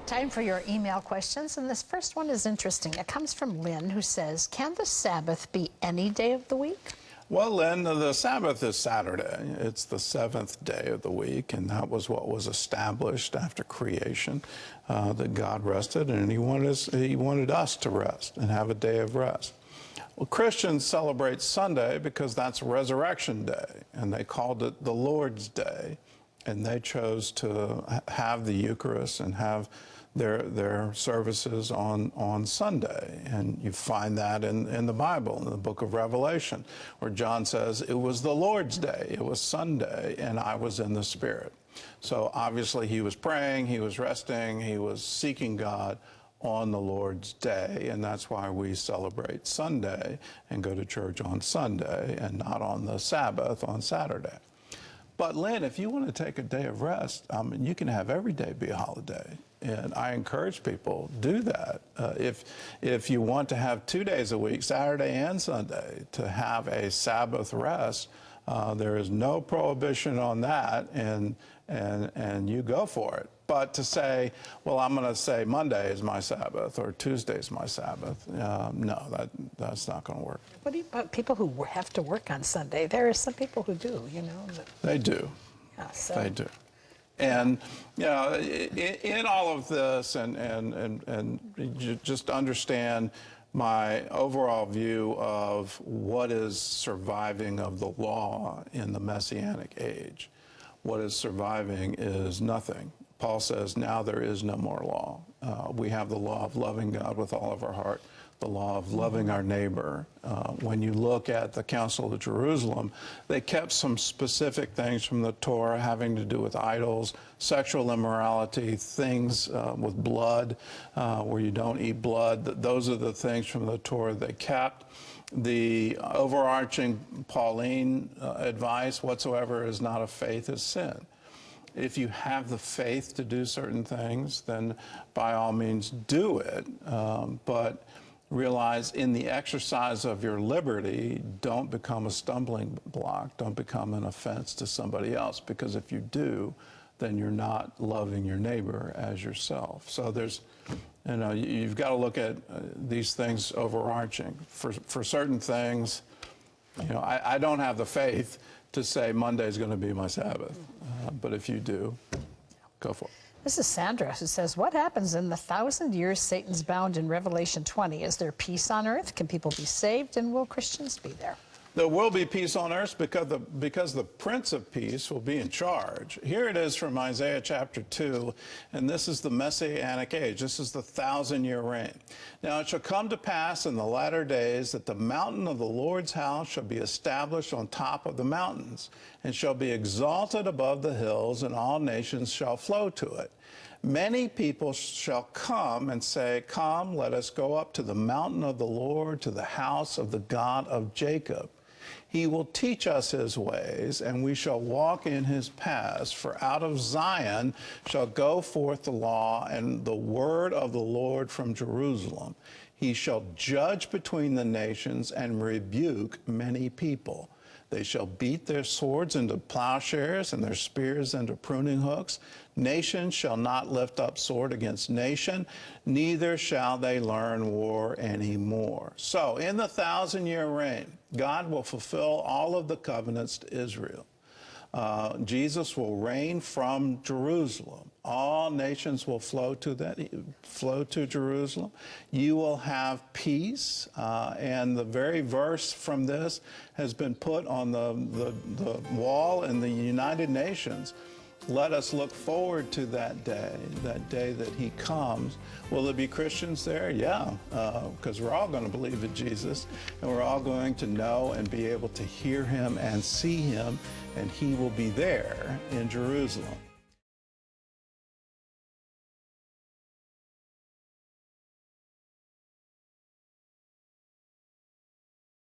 Time for your email questions, and this first one is interesting. It comes from Lynn, who says, can the Sabbath be any day of the week? Well, Lynn, the Sabbath is Saturday. It's the seventh day of the week, and that was what was established after creation, that God rested, and he wanted us to rest and have a day of rest. Well, Christians celebrate Sunday because that's Resurrection Day, and they called it the Lord's Day, and they chose to have the Eucharist and have their services on Sunday. And you find that in the Bible, in the book of Revelation, where John says, it was the Lord's Day, it was Sunday, and I was in the Spirit. So obviously he was praying, he was resting, he was seeking God on the Lord's Day, and that's why we celebrate Sunday and go to church on Sunday and not on the Sabbath on Saturday. But Lynn, if you want to take a day of rest, you can have every day be a holiday. And I encourage people, do that. If you want to have 2 days a week, Saturday and Sunday, to have a Sabbath rest, there is no prohibition on that, and you go for it. But to say, well, I'm going to say Monday is my Sabbath or Tuesday is my Sabbath, no, that's not going to work. What about people who have to work on Sunday? There are some people who do, you know. They do. Yeah, so. They do. And, you know, in all of this, and you just understand my overall view of what is surviving of the law in the Messianic age. What is surviving is nothing. Paul says, now there is no more law. We have the law of loving God with all of our heart, the law of loving our neighbor. When you look at the Council of Jerusalem, they kept some specific things from the Torah having to do with idols, sexual immorality, things with blood, where you don't eat blood. Those are the things from the Torah they kept. The overarching Pauline advice whatsoever is not of faith is sin. If you have the faith to do certain things, then by all means do it. But realize in the exercise of your liberty, don't become a stumbling block. Don't become an offense to somebody else. Because if you do, then you're not loving your neighbor as yourself. So there's, you know, you've got to look at these things overarching. For certain things, you know, I don't have the faith to say Monday is going to be my Sabbath. But if you do, go for it. This is Sandra, who says, what happens in the 1,000 years Satan's bound in Revelation 20? Is there peace on earth? Can people be saved? And will Christians be there? There will be peace on earth because the Prince of Peace will be in charge. Here it is from Isaiah chapter 2, and this is the Messianic age. This is the 1,000-year reign. Now it shall come to pass in the latter days that the mountain of the Lord's house shall be established on top of the mountains, and shall be exalted above the hills, and all nations shall flow to it. Many people shall come and say, come, let us go up to the mountain of the Lord, to the house of the God of Jacob. He will teach us his ways, and we shall walk in his paths. For out of Zion shall go forth the law and the word of the Lord from Jerusalem. He shall judge between the nations and rebuke many people. They shall beat their swords into plowshares and their spears into pruning hooks. Nation shall not lift up sword against nation, neither shall they learn war anymore. So in the 1,000-year reign, God will fulfill all of the covenants to Israel. Jesus will reign from Jerusalem. All nations will flow to Jerusalem. You will have peace, and the very verse from this has been put on the wall in the United Nations. Let us look forward to that day that he comes. Will there be Christians there? Yeah, because we're all going to believe in Jesus, and we're all going to know and be able to hear him and see him, and he will be there in Jerusalem.